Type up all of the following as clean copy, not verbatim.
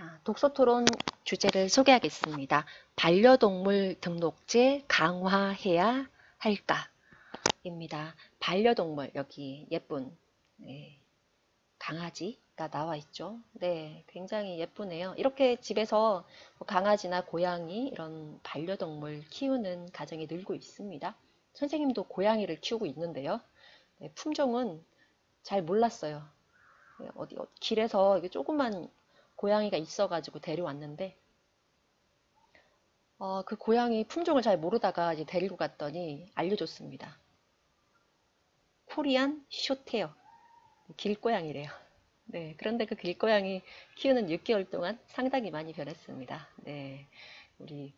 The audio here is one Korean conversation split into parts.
자, 독서토론 주제를 소개하겠습니다. 반려동물 등록제 강화해야 할까? 입니다. 반려동물, 여기 예쁜 강아지가 나와 있죠. 네, 굉장히 예쁘네요. 이렇게 집에서 강아지나 고양이 이런 반려동물 키우는 가정이 늘고 있습니다. 선생님도 고양이를 키우고 있는데요. 네, 품종은 잘 몰랐어요. 어디 길에서 이게 조그만 고양이가 있어가지고 데려왔는데 그 고양이 품종을 잘 모르다가 이제 데리고 갔더니 알려줬습니다. 코리안 숏헤어 길고양이래요. 네, 그런데 그 길고양이 키우는 6개월 동안 상당히 많이 변했습니다. 네, 우리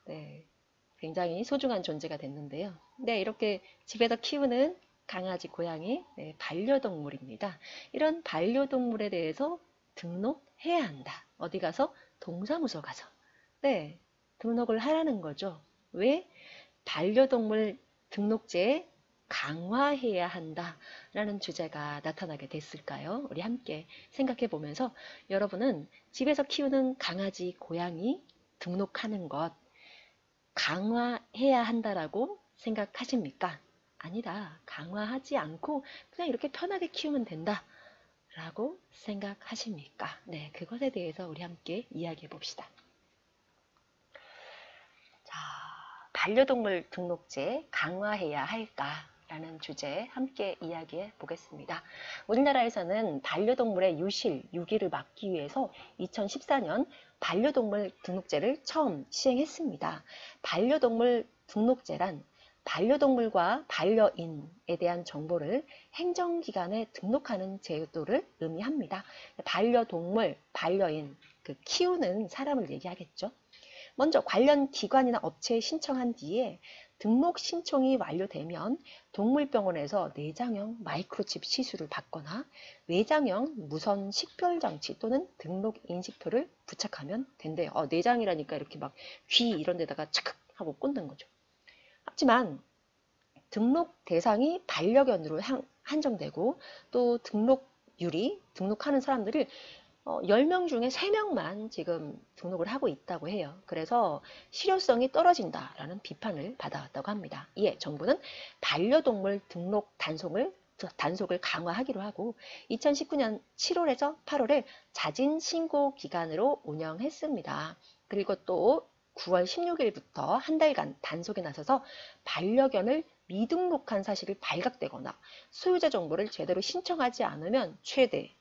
네, 굉장히 소중한 존재가 됐는데요. 네, 이렇게 집에서 키우는 강아지, 고양이, 네, 반려동물입니다. 이런 반려동물에 대해서 등록해야 한다. 어디 가서? 동사무소 가서. 네, 등록을 하라는 거죠. 왜? 반려동물 등록제에 강화해야 한다라는 주제가 나타나게 됐을까요? 우리 함께 생각해 보면서 여러분은 집에서 키우는 강아지, 고양이 등록하는 것 강화해야 한다라고 생각하십니까? 아니다. 강화하지 않고 그냥 이렇게 편하게 키우면 된다. 라고 생각하십니까? 네, 그것에 대해서 우리 함께 이야기해 봅시다. 자, 반려동물 등록제 강화해야 할까? 라는 주제 함께 이야기해 보겠습니다. 우리나라에서는 반려동물의 유실, 유기를 막기 위해서 2014년 반려동물 등록제를 처음 시행했습니다. 반려동물 등록제란 반려동물과 반려인에 대한 정보를 행정기관에 등록하는 제도를 의미합니다. 반려동물, 반려인, 그 키우는 사람을 얘기하겠죠. 먼저 관련 기관이나 업체에 신청한 뒤에 등록 신청이 완료되면 동물병원에서 내장형 마이크로칩 시술을 받거나 외장형 무선 식별장치 또는 등록 인식표를 부착하면 된대요. 내장이라니까 이렇게 막 귀 이런 데다가 착 하고 꽂는 거죠. 하지만 등록 대상이 반려견으로 한정되고 또 등록률이 등록하는 사람들이 10명 중에 3명만 지금 등록을 하고 있다고 해요. 그래서 실효성이 떨어진다라는 비판을 받아왔다고 합니다. 이에 정부는 반려동물 등록 단속을 강화하기로 하고 2019년 7월에서 8월에 자진 신고 기간으로 운영했습니다. 그리고 또 9월 16일부터 한 달간 단속에 나서서 반려견을 미등록한 사실이 발각되거나 소유자 정보를 제대로 신청하지 않으면 최대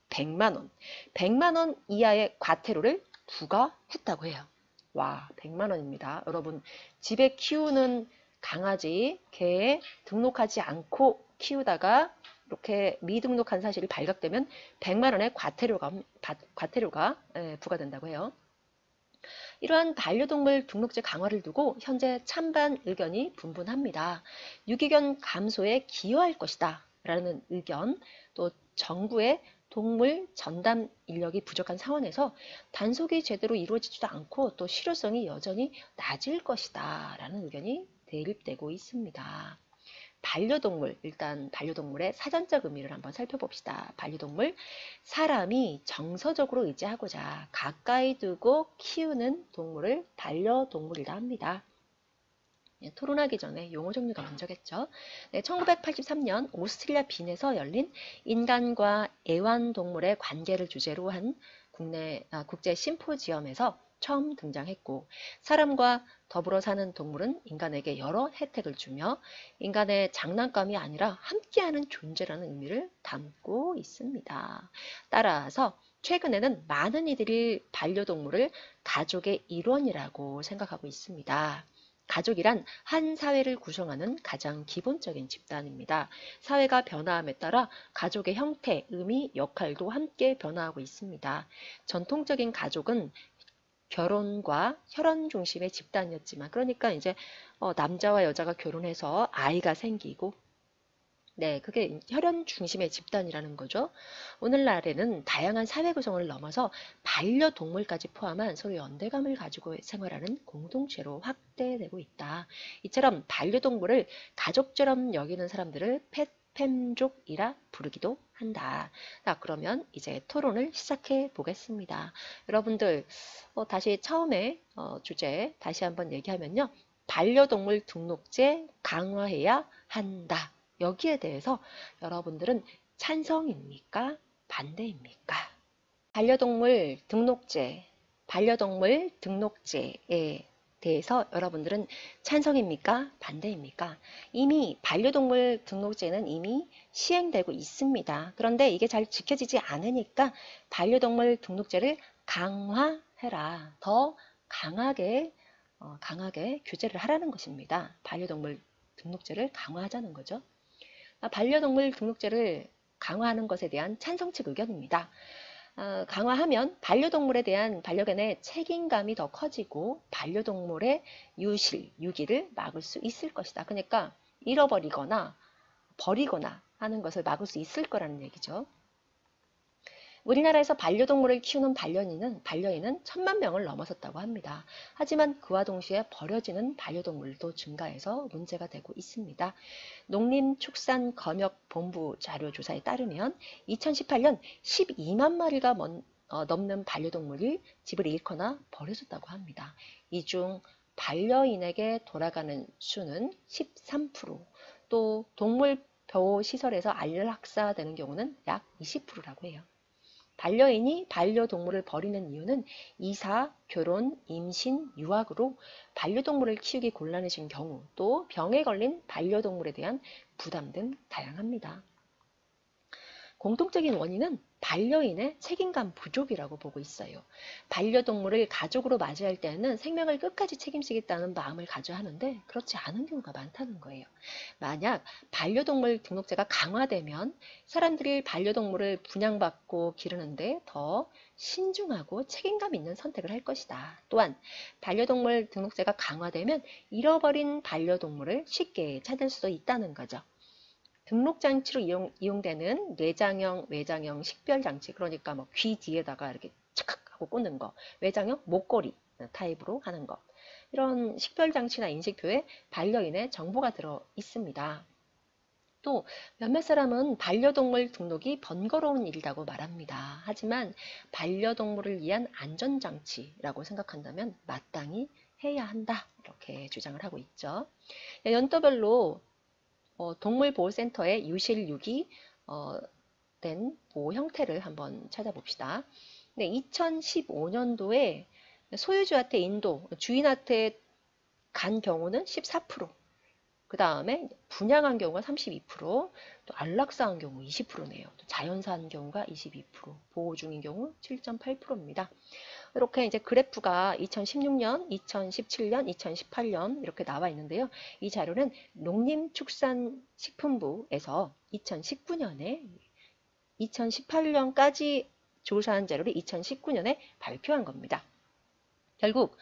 100만 원, 100만 원 이하의 과태료를 부과했다고 해요. 와, 100만 원입니다. 여러분, 집에 키우는 강아지, 개 등록하지 않고 키우다가 이렇게 미등록한 사실이 발각되면 100만 원의 과태료가 부과된다고 해요. 이러한 반려동물 등록제 강화를 두고 현재 찬반 의견이 분분합니다. 유기견 감소에 기여할 것이다 라는 의견, 또 정부의 동물 전담 인력이 부족한 상황에서 단속이 제대로 이루어지지도 않고 또 실효성이 여전히 낮을 것이다 라는 의견이 대립되고 있습니다. 반려동물, 일단 반려동물의 사전적 의미를 한번 살펴봅시다. 반려동물, 사람이 정서적으로 의지하고자 가까이 두고 키우는 동물을 반려동물이라 합니다. 토론하기 전에 용어 정리가 먼저겠죠. 1983년 오스트리아 빈에서 열린 인간과 애완동물의 관계를 주제로 한 국제 심포지엄에서 처음 등장했고 사람과 더불어 사는 동물은 인간에게 여러 혜택을 주며 인간의 장난감이 아니라 함께하는 존재라는 의미를 담고 있습니다. 따라서 최근에는 많은 이들이 반려동물을 가족의 일원이라고 생각하고 있습니다. 가족이란 한 사회를 구성하는 가장 기본적인 집단입니다. 사회가 변화함에 따라 가족의 형태, 의미, 역할도 함께 변화하고 있습니다. 전통적인 가족은 결혼과 혈연 중심의 집단이었지만 그러니까 이제 남자와 여자가 결혼해서 아이가 생기고 네, 그게 혈연 중심의 집단이라는 거죠. 오늘날에는 다양한 사회 구성을 넘어서 반려동물까지 포함한 서로 연대감을 가지고 생활하는 공동체로 확대되고 있다. 이처럼 반려동물을 가족처럼 여기는 사람들을 펫팸족이라 부르기도 한다. 자, 그러면 이제 토론을 시작해 보겠습니다. 여러분들 다시 처음에 주제 다시 한번 얘기하면요. 반려동물 등록제 강화해야 한다. 여기에 대해서 여러분들은 찬성입니까? 반대입니까? 반려동물 등록제에 대해서 여러분들은 찬성입니까? 반대입니까? 이미 반려동물 등록제는 이미 시행되고 있습니다. 그런데 이게 잘 지켜지지 않으니까 반려동물 등록제를 강화해라. 더 강하게 규제를 하라는 것입니다. 반려동물 등록제를 강화하자는 거죠. 반려동물 등록제를 강화하는 것에 대한 찬성 측 의견입니다. 강화하면 반려동물에 대한 반려견의 책임감이 더 커지고 반려동물의 유실, 유기를 막을 수 있을 것이다. 그러니까 잃어버리거나 버리거나 하는 것을 막을 수 있을 거라는 얘기죠. 우리나라에서 반려동물을 키우는 반려인은 1,000만 명을 넘어섰다고 합니다. 하지만 그와 동시에 버려지는 반려동물도 증가해서 문제가 되고 있습니다. 농림축산검역본부 자료조사에 따르면 2018년 12만 마리가 넘는 반려동물이 집을 잃거나 버려졌다고 합니다. 이 중 반려인에게 돌아가는 수는 13%, 또 동물보호시설에서 안락사되는 경우는 약 20%라고 해요. 반려인이 반려동물을 버리는 이유는 이사, 결혼, 임신, 유학으로 반려동물을 키우기 곤란해진 경우, 또 병에 걸린 반려동물에 대한 부담 등 다양합니다. 공통적인 원인은 반려인의 책임감 부족이라고 보고 있어요. 반려동물을 가족으로 맞이할 때는 생명을 끝까지 책임지겠다는 마음을 가져야 하는데 그렇지 않은 경우가 많다는 거예요. 만약 반려동물 등록제가 강화되면 사람들이 반려동물을 분양받고 기르는데 더 신중하고 책임감 있는 선택을 할 것이다. 또한 반려동물 등록제가 강화되면 잃어버린 반려동물을 쉽게 찾을 수도 있다는 거죠. 등록장치로 이용되는 뇌장형, 외장형 식별장치, 그러니까 뭐 귀 뒤에다가 이렇게 착착 하고 꽂는 거, 외장형 목걸이 타입으로 하는 거, 이런 식별장치나 인식표에 반려인의 정보가 들어 있습니다. 또 몇몇 사람은 반려동물 등록이 번거로운 일이라고 말합니다. 하지만 반려동물을 위한 안전장치라고 생각한다면 마땅히 해야 한다. 이렇게 주장을 하고 있죠. 연도별로 동물보호센터의 유실, 유기 된 보호 형태를 한번 찾아봅시다. 네, 2015년도에 소유주한테 인도, 주인한테 간 경우는 14%, 그 다음에 분양한 경우가 32%, 또 안락사한 경우 20%네요. 또 자연사한 경우가 22%, 보호 중인 경우 7.8%입니다. 이렇게 이제 그래프가 2016년, 2017년, 2018년 이렇게 나와 있는데요. 이 자료는 농림축산식품부에서 2018년까지 조사한 자료를 2019년에 발표한 겁니다. 결국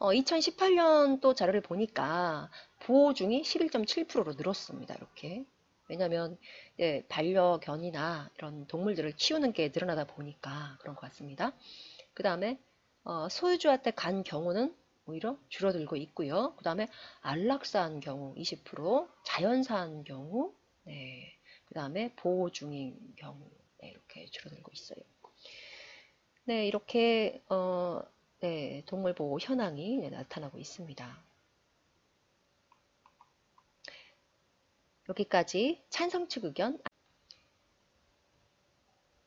2018년 또 자료를 보니까 보호중이 11.7%로 늘었습니다. 이렇게. 왜냐하면 반려견이나 이런 동물들을 키우는 게 늘어나다 보니까 그런 것 같습니다. 그 다음에 소유주한테 간 경우는 오히려 줄어들고 있고요. 그 다음에 안락사한 경우 20%, 자연사한 경우, 네. 그 다음에 보호 중인 경우, 네, 이렇게 줄어들고 있어요. 네, 이렇게 네, 동물보호 현황이 나타나고 있습니다. 여기까지 찬성 측 의견.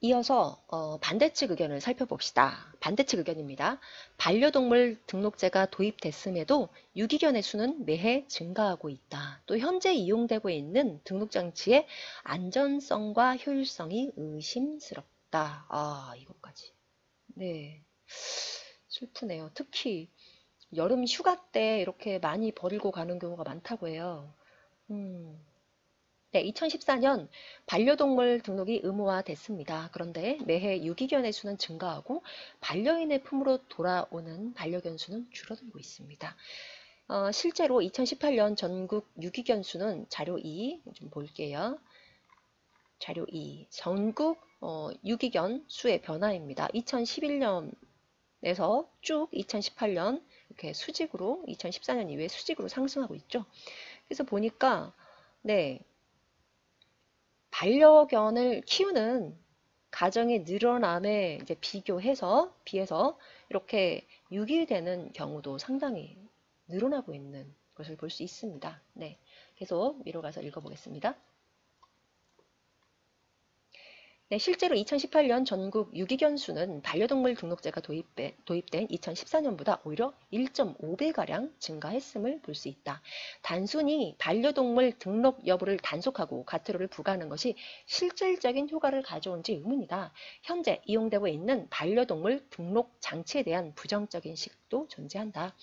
이어서 반대측 의견을 살펴봅시다. 반대측 의견입니다. 반려동물 등록제가 도입됐음에도 유기견의 수는 매해 증가하고 있다. 또 현재 이용되고 있는 등록장치의 안전성과 효율성이 의심스럽다. 아, 이것까지. 네, 슬프네요. 특히 여름 휴가 때 이렇게 많이 버리고 가는 경우가 많다고 해요. 네, 2014년 반려동물 등록이 의무화됐습니다. 그런데 매해 유기견의 수는 증가하고 반려인의 품으로 돌아오는 반려견 수는 줄어들고 있습니다. 실제로 2018년 전국 유기견 수는 자료 2, 좀 볼게요. 자료 2, 전국 유기견 수의 변화입니다. 2011년에서 쭉 2018년 이렇게 수직으로 2014년 이후에 수직으로 상승하고 있죠. 그래서 보니까 네, 반려견을 키우는 가정의 늘어남에 이제 비해서 이렇게 유기되는 경우도 상당히 늘어나고 있는 것을 볼 수 있습니다. 네, 계속 위로 가서 읽어보겠습니다. 네, 실제로 2018년 전국 유기견 수는 반려동물 등록제가 도입된 2014년보다 오히려 1.5배가량 증가했음을 볼 수 있다. 단순히 반려동물 등록 여부를 단속하고 과태료를 부과하는 것이 실질적인 효과를 가져온지 의문이다. 현재 이용되고 있는 반려동물 등록 장치에 대한 부정적인 시각도 존재한다.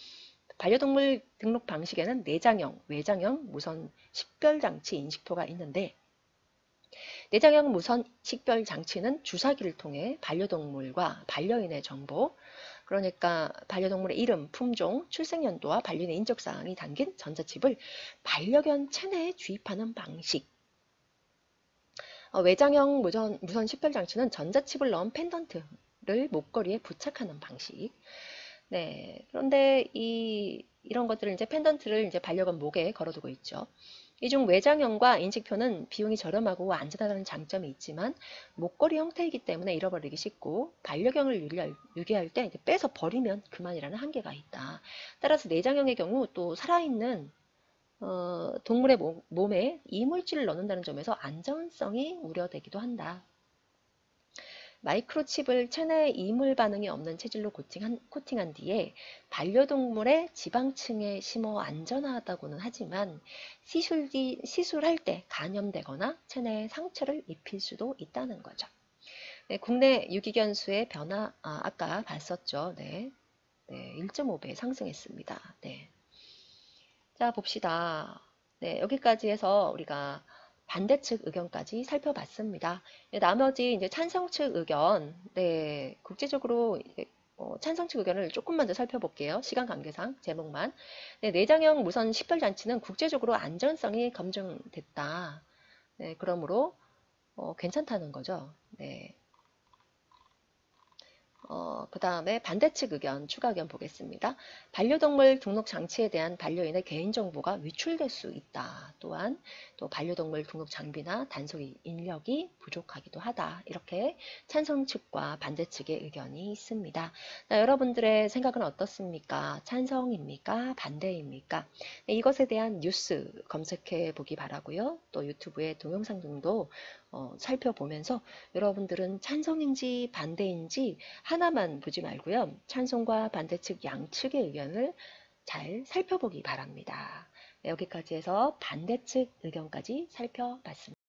반려동물 등록 방식에는 내장형, 외장형, 무선 식별장치 인식표가 있는데 내장형 무선 식별 장치는 주사기를 통해 반려동물과 반려인의 정보, 그러니까 반려동물의 이름, 품종, 출생연도와 반려인의 인적사항이 담긴 전자칩을 반려견 체내에 주입하는 방식. 외장형 무선 식별 장치는 전자칩을 넣은 펜던트를 목걸이에 부착하는 방식. 네, 그런데 이런 것들을 이제 펜던트를 이제 반려견 목에 걸어두고 있죠. 이 중 외장형과 인식표는 비용이 저렴하고 안전하다는 장점이 있지만 목걸이 형태이기 때문에 잃어버리기 쉽고 반려견을 유기할 때 이제 빼서 버리면 그만이라는 한계가 있다. 따라서 내장형의 경우 또 살아있는 동물의 몸에 이물질을 넣는다는 점에서 안전성이 우려되기도 한다. 마이크로칩을 체내에 이물 반응이 없는 체질로 코팅한 뒤에 반려동물의 지방층에 심어 안전하다고는 하지만 시술할 때 감염되거나 체내에 상처를 입힐 수도 있다는 거죠. 네, 국내 유기견 수의 변화, 아까 봤었죠. 네, 1.5배 상승했습니다. 네. 자, 봅시다. 네, 여기까지 해서 우리가 반대측 의견까지 살펴봤습니다. 네, 나머지 이제 찬성 측 의견, 네, 국제적으로 찬성 측 의견을 조금만 더 살펴볼게요. 시간 관계상 제목만. 네, 내장형 무선 식별장치는 국제적으로 안전성이 검증됐다. 네, 그러므로 괜찮다는 거죠. 네. 그 다음에 반대측 의견, 추가 의견 보겠습니다. 반려동물 등록 장치에 대한 반려인의 개인정보가 위출될 수 있다. 또한 또 반려동물 등록 장비나 단속 인력이 부족하기도 하다. 이렇게 찬성 측과 반대 측의 의견이 있습니다. 자, 여러분들의 생각은 어떻습니까? 찬성입니까? 반대입니까? 네, 이것에 대한 뉴스 검색해 보기 바라고요. 또 유튜브의 동영상 등도 살펴보면서 여러분들은 찬성인지 반대인지 하나만 보지 말고요. 찬성과 반대측 양측의 의견을 잘 살펴보기 바랍니다. 네, 여기까지 해서 반대측 의견까지 살펴봤습니다.